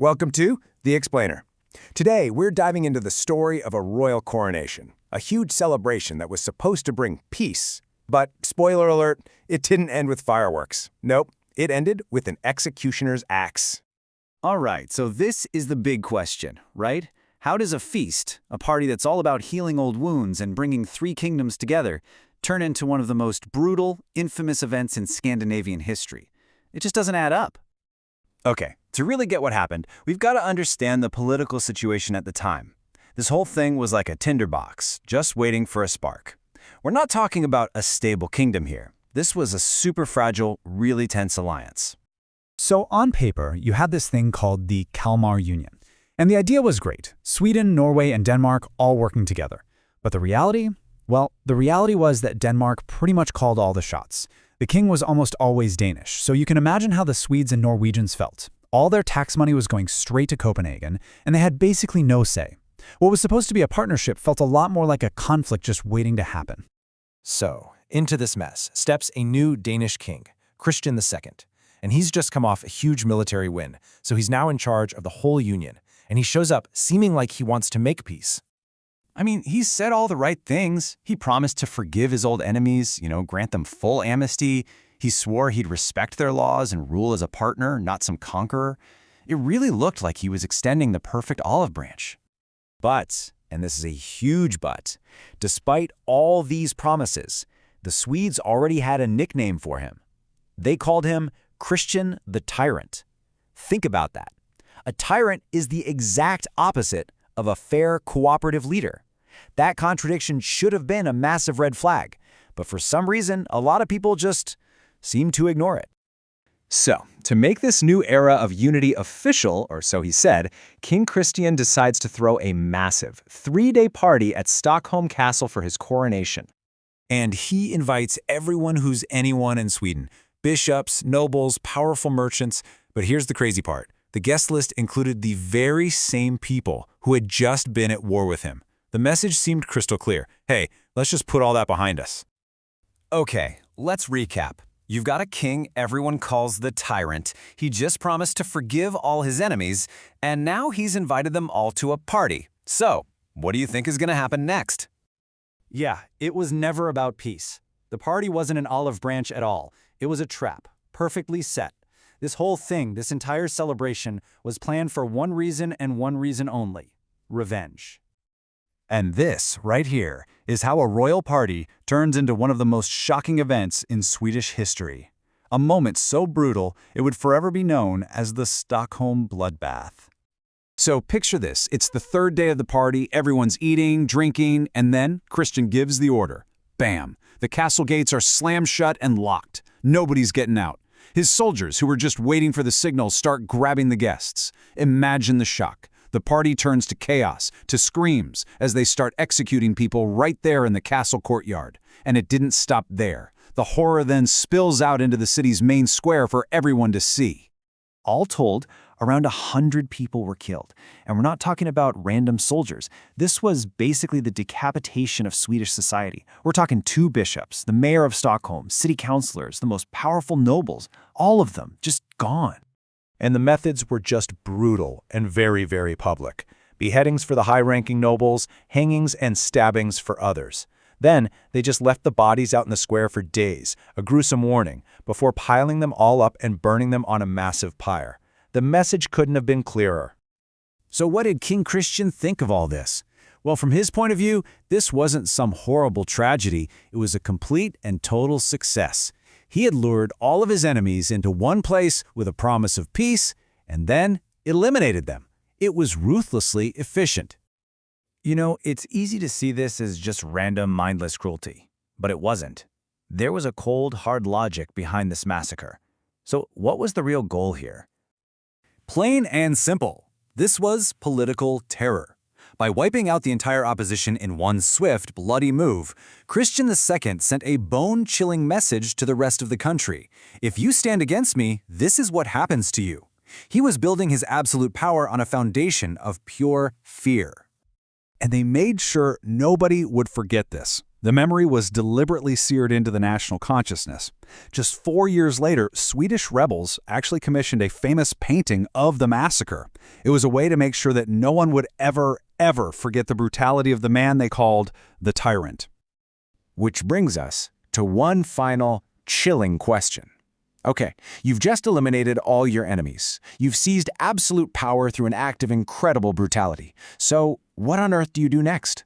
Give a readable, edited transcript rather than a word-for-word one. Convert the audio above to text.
Welcome to The Explainer. Today, we're diving into the story of a royal coronation, a huge celebration that was supposed to bring peace. But, spoiler alert, it didn't end with fireworks. Nope, it ended with an executioner's axe. All right, so this is the big question, right? How does a feast, a party that's all about healing old wounds and bringing three kingdoms together, turn into one of the most brutal, infamous events in Scandinavian history? It just doesn't add up. Okay, to really get what happened, we've got to understand the political situation at the time. This whole thing was like a tinderbox, just waiting for a spark. We're not talking about a stable kingdom here. This was a super fragile, really tense alliance. So on paper, you had this thing called the Kalmar Union. And the idea was great. Sweden, Norway, and Denmark all working together. But the reality? Well, the reality was that Denmark pretty much called all the shots. The king was almost always Danish, so you can imagine how the Swedes and Norwegians felt. All their tax money was going straight to Copenhagen, and they had basically no say. What was supposed to be a partnership felt a lot more like a conflict just waiting to happen. So, into this mess steps a new Danish king, Christian II. And he's just come off a huge military win, so he's now in charge of the whole union. And he shows up seeming like he wants to make peace. I mean, he said all the right things. He promised to forgive his old enemies, grant them full amnesty. He swore he'd respect their laws and rule as a partner, not some conqueror. It really looked like he was extending the perfect olive branch. But, and this is a huge but, despite all these promises, the Swedes already had a nickname for him. They called him Christian the Tyrant. Think about that. A tyrant is the exact opposite of a fair, cooperative leader. That contradiction should have been a massive red flag, but for some reason, a lot of people just seem to ignore it. So, to make this new era of unity official, or so he said, King Christian decides to throw a massive 3-day party at Stockholm Castle for his coronation. And he invites everyone who's anyone in Sweden. Bishops, nobles, powerful merchants. But here's the crazy part. The guest list included the very same people who had just been at war with him. The message seemed crystal clear. Hey, let's just put all that behind us. Okay, let's recap. You've got a king everyone calls the tyrant. He just promised to forgive all his enemies, and now he's invited them all to a party. So, what do you think is going to happen next? Yeah, it was never about peace. The party wasn't an olive branch at all. It was a trap, perfectly set. This whole thing, this entire celebration, was planned for one reason and one reason only: revenge. And this, right here, is how a royal party turns into one of the most shocking events in Swedish history. A moment so brutal, it would forever be known as the Stockholm Bloodbath. So picture this. It's the third day of the party, everyone's eating, drinking, and then Christian gives the order. Bam! The castle gates are slammed shut and locked. Nobody's getting out. His soldiers, who were just waiting for the signal, start grabbing the guests. Imagine the shock. The party turns to chaos, to screams, as they start executing people right there in the castle courtyard. And it didn't stop there. The horror then spills out into the city's main square for everyone to see. All told, around 100 people were killed. And we're not talking about random soldiers. This was basically the decapitation of Swedish society. We're talking 2 bishops, the mayor of Stockholm, city councilors, the most powerful nobles, all of them just gone. And the methods were just brutal and very, very public. Beheadings for the high-ranking nobles, hangings and stabbings for others. Then, they just left the bodies out in the square for days, a gruesome warning, before piling them all up and burning them on a massive pyre. The message couldn't have been clearer. So what did King Christian think of all this? Well, from his point of view, this wasn't some horrible tragedy. It was a complete and total success. He had lured all of his enemies into one place with a promise of peace, and then eliminated them. It was ruthlessly efficient. It's easy to see this as just random, mindless cruelty. But it wasn't. There was a cold, hard logic behind this massacre. So what was the real goal here? Plain and simple. This was political terror. By wiping out the entire opposition in one swift, bloody move, Christian II sent a bone-chilling message to the rest of the country. If you stand against me, this is what happens to you. He was building his absolute power on a foundation of pure fear. And they made sure nobody would forget this. The memory was deliberately seared into the national consciousness. Just 4 years later, Swedish rebels actually commissioned a famous painting of the massacre. It was a way to make sure that no one would ever forget the brutality of the man they called the tyrant. Which brings us to one final, chilling question. Okay, you've just eliminated all your enemies. You've seized absolute power through an act of incredible brutality. So, what on earth do you do next?